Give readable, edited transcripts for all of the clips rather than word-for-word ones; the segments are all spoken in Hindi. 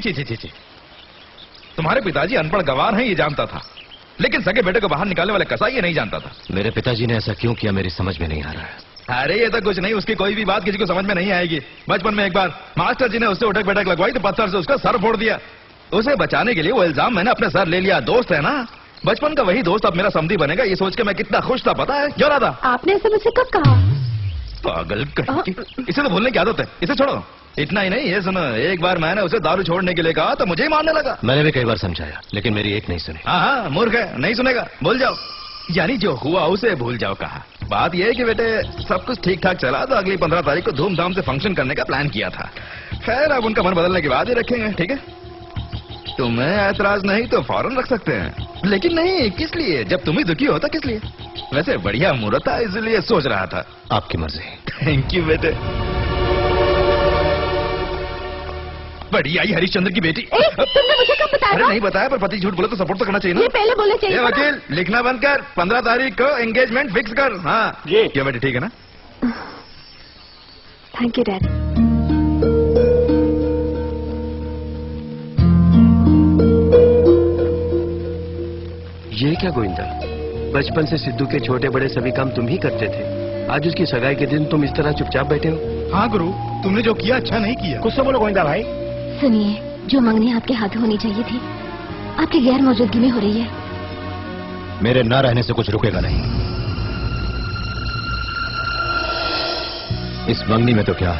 छी छी छी छी। तुम्हारे पिताजी अनपढ़ गवार हैं ये जानता था, लेकिन सगे बेटे को बाहर निकालने वाले कसाई ये नहीं जानता था। मेरे पिताजी ने ऐसा क्यों किया मेरी समझ में नहीं आ रहा है। अरे ये तो कुछ नहीं, उसकी कोई भी बात किसी को समझ में नहीं आएगी। बचपन में एक बार मास्टर जी ने उससे उठक बैठक लगवाई तो पत्थर से उसका सर फोड़ दिया। उसे बचाने के लिए वो इल्जाम मैंने अपने सर ले लिया। दोस्त है ना, बचपन का वही दोस्त अब मेरा समधी बनेगा, ये सोच के मैं कितना खुश था पता है। क्यों राधा? आपने ऐसे मुझसे कब कहा? पागल कहीं की। इसे तो भूलने की आदत है, इसे छोड़ो। इतना ही नहीं, ये सुनो, एक बार मैंने उसे दारू छोड़ने के लिए कहा तो मुझे ही मारने लगा। मैंने भी कई बार समझाया, लेकिन मेरी एक नहीं सुनी। हाँ, मूर्ख है, नहीं सुनेगा, भूल जाओ। यानी जो हुआ उसे भूल जाओ कहा। बात यह है कि बेटे सब कुछ ठीक ठाक चला तो अगली 15 तारीख को धूमधाम से फंक्शन करने का प्लान किया था। खैर अब उनका मन बदलने के बाद ही रखेंगे, ठीक है? तुम्हें ऐतराज नहीं तो फौरन रख सकते हैं, लेकिन नहीं किस लिए? जब तुम ही दुखी हो तो किस लिए? वैसे बढ़िया मुहूर्त था, इसलिए सोच रहा था। आपकी मर्जी। थैंक यू बेटे। बड़ी आई हरिश्चंद्र की बेटी। तुमने मुझे कब बताया? अरे नहीं बताया, पर पति झूठ बोले तो सपोर्ट तो करना चाहिए ना। ये पहले बोलना चाहिए। वकील लिखना बंद कर, 15 तारीख को एंगेजमेंट फिक्स कर। हाँ क्या बेटे, ठीक है ना? Thank you dad. ये क्या गोविंदा, बचपन से सिद्धू के छोटे बड़े सभी काम तुम ही करते थे, आज उसकी सगाई के दिन तुम इस तरह चुपचाप बैठे हो। हाँ गुरु, तुमने जो किया अच्छा नहीं किया। कुछ तो बोलो गोविंदा भाई। सुनिए, जो मंगनी आपके हाथ होनी चाहिए थी आपकी गैर मौजूदगी में हो रही है। मेरे ना रहने से कुछ रुकेगा नहीं। इस मंगनी में तो क्या,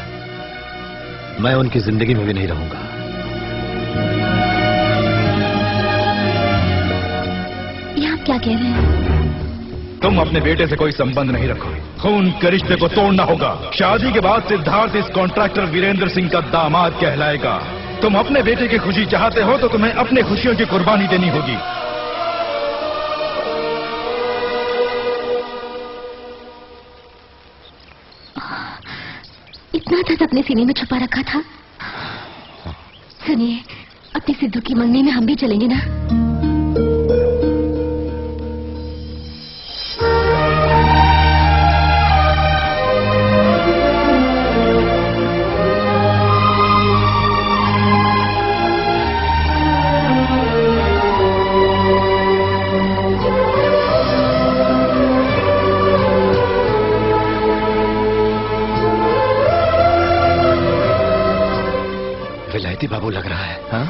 मैं उनकी जिंदगी में भी नहीं रहूंगा। ये आप क्या कह रहे हैं? तुम अपने बेटे से कोई संबंध नहीं रखो, खून के रिश्ते को तोड़ना होगा। शादी के बाद सिद्धार्थ इस कॉन्ट्रैक्टर वीरेंद्र सिंह का दामाद कहलाएगा। तुम अपने बेटे की खुशी चाहते हो तो तुम्हें अपने खुशियों की कुर्बानी देनी होगी। इतना दर्द अपने सीने में छुपा रखा था। सुनिए, अपनी सिद्धू की मंगनी में हम भी चलेंगे ना? बाबू लग रहा है। हाँ?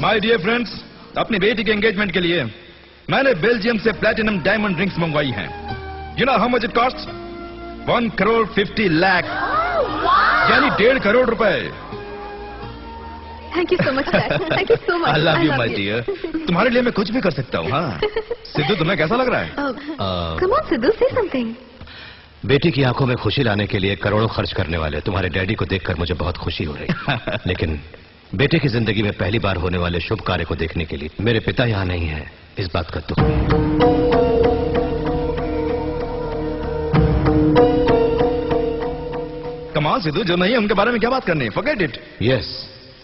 माय डियर फ्रेंड्स, अपनी बेटी के एंगेजमेंट के लिए मैंने बेल्जियम से प्लैटिनम डायमंड रिंग्स मंगवाई हैं। You know how much it cost? 1 crore 50 lakh, यानी 1.5 करोड़ रुपए। Thank you so much dad, thank you so much. I love you my dear. तुम्हारे लिए मैं कुछ भी कर सकता हूँ। हाँ सिद्धू, तुम्हें कैसा लग रहा है? कम ऑन सिद्धू, से समथिंग। बेटी की आंखों में खुशी लाने के लिए करोड़ों खर्च करने वाले तुम्हारे डैडी को देखकर मुझे बहुत खुशी हो रही है। लेकिन बेटे की जिंदगी में पहली बार होने वाले शुभ कार्य को देखने के लिए मेरे पिता यहाँ नहीं है, इस बात का दुख है। कमाल सिद्धू, जो नहीं है उनके बारे में क्या बात करनी है? Forget it. यस,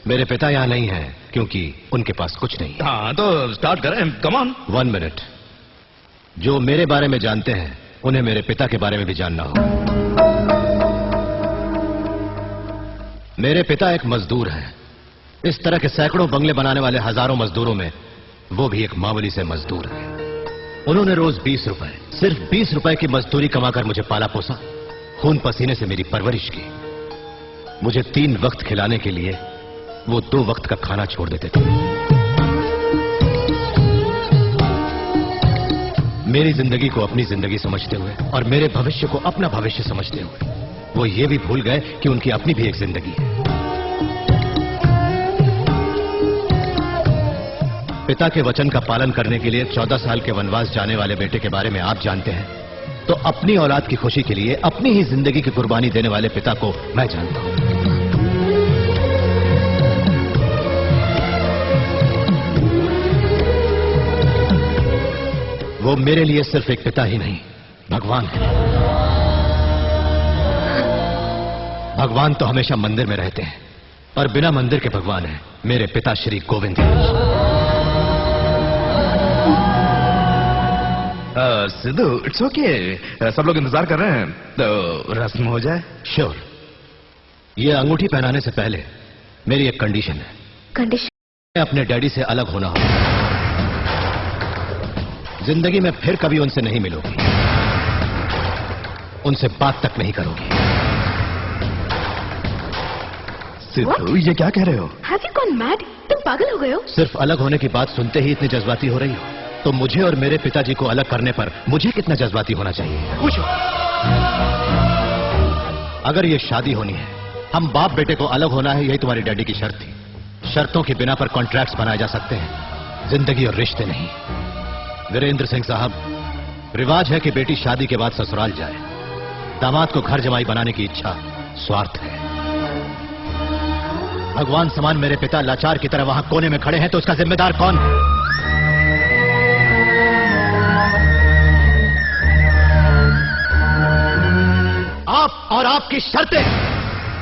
मेरे पिता यहाँ नहीं है क्योंकि उनके पास कुछ नहीं है। हाँ तो स्टार्ट करें, कम ऑन। 1 मिनट। जो मेरे बारे में जानते हैं उन्हें मेरे पिता के बारे में भी जानना हो। मेरे पिता एक मजदूर हैं। इस तरह के सैकड़ों बंगले बनाने वाले हजारों मजदूरों में वो भी एक मामूली से मजदूर है। उन्होंने रोज 20 रुपए, सिर्फ 20 रुपए की मजदूरी कमाकर मुझे पाला पोसा, खून पसीने से मेरी परवरिश की। मुझे 3 वक्त खिलाने के लिए वो 2 वक्त का खाना छोड़ देते थे। मेरी जिंदगी को अपनी जिंदगी समझते हुए और मेरे भविष्य को अपना भविष्य समझते हुए वो ये भी भूल गए कि उनकी अपनी भी एक जिंदगी है। पिता के वचन का पालन करने के लिए 14 साल के वनवास जाने वाले बेटे के बारे में आप जानते हैं, तो अपनी औलाद की खुशी के लिए अपनी ही जिंदगी की कुर्बानी देने वाले पिता को मैं जानता हूं। वो मेरे लिए सिर्फ एक पिता ही नहीं, भगवान है। भगवान तो हमेशा मंदिर में रहते हैं, और बिना मंदिर के भगवान है मेरे पिता श्री गोविंद। सिद्धू, इट्स ओके, सब लोग इंतजार कर रहे हैं, तो रस्म हो जाए। श्योर। ये अंगूठी पहनाने से पहले मेरी एक कंडीशन है। कंडीशन? अपने डैडी से अलग होना होगा। जिंदगी में फिर कभी उनसे नहीं मिलोगी, उनसे बात तक नहीं करोगी। सिद्धू, ये क्या कह रहे हो? Have you gone mad? तुम पागल हो गए हो? सिर्फ अलग होने की बात सुनते ही इतनी जज्बाती हो रही हो, तो मुझे और मेरे पिताजी को अलग करने पर मुझे कितना जज्बाती होना चाहिए? पूछो। अगर ये शादी होनी है, हम बाप बेटे को अलग होना है, यही तुम्हारी डैडी की शर्त थी। शर्तों की बिना पर कॉन्ट्रैक्ट्स बनाए जा सकते हैं, जिंदगी और रिश्ते नहीं। वीरेंद्र सिंह साहब, रिवाज है कि बेटी शादी के बाद ससुराल जाए। दामाद को घर जमाई बनाने की इच्छा स्वार्थ है। भगवान समान मेरे पिता लाचार की तरह वहां कोने में खड़े हैं, तो उसका जिम्मेदार कौन है? आप और आपकी शर्तें।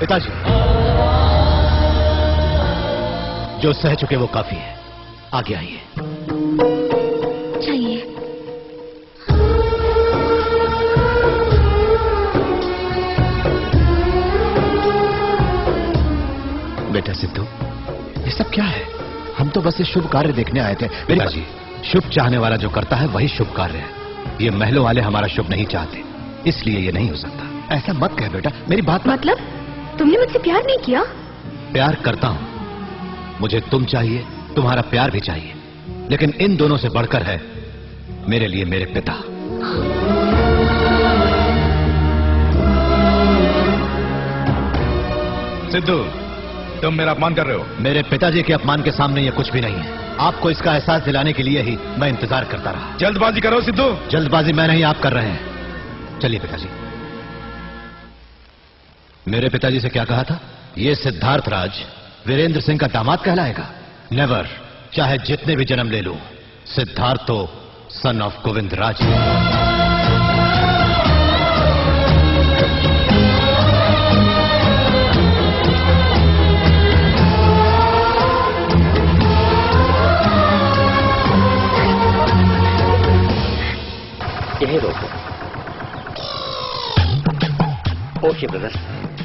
पिताजी, जो सह चुके वो काफी है, आगे आइए। चाहिए। बेटा सिद्धू, ये सब क्या है? हम तो बस इस शुभ कार्य देखने आए थे। पिताजी, शुभ चाहने वाला जो करता है वही शुभ कार्य है। ये महलों वाले हमारा शुभ नहीं चाहते, इसलिए ये नहीं हो सकता। ऐसा मत कह बेटा, मेरी बात मतलब तुमने मुझसे प्यार नहीं किया? प्यार करता हूं, मुझे तुम चाहिए, तुम्हारा प्यार भी चाहिए, लेकिन इन दोनों से बढ़कर है मेरे लिए मेरे पिता। सिद्धू, तुम मेरा अपमान कर रहे हो। मेरे पिताजी के अपमान के सामने ये कुछ भी नहीं है। आपको इसका एहसास दिलाने के लिए ही मैं इंतजार करता रहा। जल्दबाजी करो सिद्धू। जल्दबाजी मैं नहीं, आप कर रहे हैं। चलिए पिताजी। मेरे पिताजी से क्या कहा था? ये सिद्धार्थ राज वीरेंद्र सिंह का दामाद कहलाएगा? नेवर। चाहे जितने भी जन्म ले लूं, सिद्धार्थ तो सन ऑफ गोविंद राज है। यही रोको। ओके ब्रदर,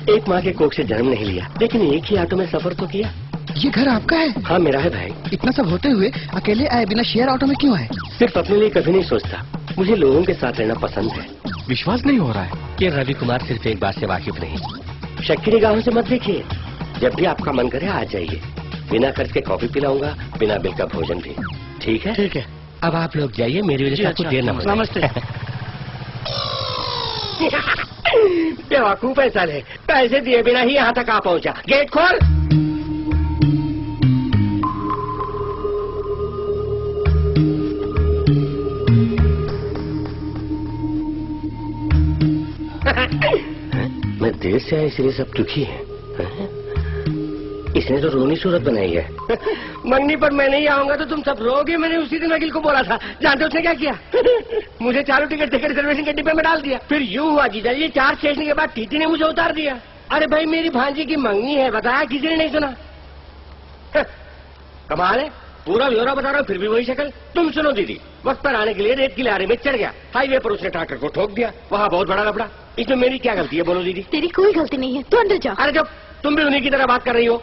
एक माँ के कोख से जन्म नहीं लिया, लेकिन एक ही ऑटो में सफर तो किया। ये घर आपका है? हाँ मेरा है भाई। इतना सब होते हुए अकेले आए बिना शेयर ऑटो में क्यों आए? सिर्फ अपने लिए कभी नहीं सोचता, मुझे लोगों के साथ रहना पसंद है। विश्वास नहीं हो रहा है ये रवि कुमार सिर्फ एक बात से वाकिफ नहीं, शक की निगाहों से मत देखिए। जब भी आपका मन करे आ जाइए, बिना खर्च के कॉफी पिलाऊंगा, बिना बिल का भोजन भी। ठीक है? ठीक है। अब आप लोग जाइए, मेरी वजह से आपको देर ना हो। नमस्ते। बेवकूफ है साले, पैसे दिए बिना ही यहाँ तक आ पहुँचा। गेट खोल। मैं देर से आया इसलिए सब दुखी है। इसने तो रोनी सूरत बनाई है। मंगनी पर मैं नहीं आऊंगा तो तुम सब रोगे। मैंने उसी दिन अखिल को बोला था। जानते हो उसने क्या किया? मुझे चारों टिकट देकर रिजर्वेशन के डिब्बे में डाल दिया। फिर यूं हुआ जीजा जी, 4 स्टेशन के बाद टीटी ने मुझे उतार दिया। अरे भाई मेरी भांजी की मंगनी है, बताया किसी ने नहीं सुना। कमाल है, पूरा ब्यौरा बता रहा हूँ फिर भी वही शक्ल। तुम सुनो दीदी, वक्त पर आने के लिए रेत की लारी में चढ़ गया, हाईवे पर उसने ट्रैक्टर को ठोक दिया, वहाँ बहुत बड़ा लफड़ा। इसमें मेरी क्या गलती है बोलो दीदी? तेरी कोई गलती नहीं है, तू अंदर जा। अरे जब तुम भी उन्हीं की तरह बात कर रही हो,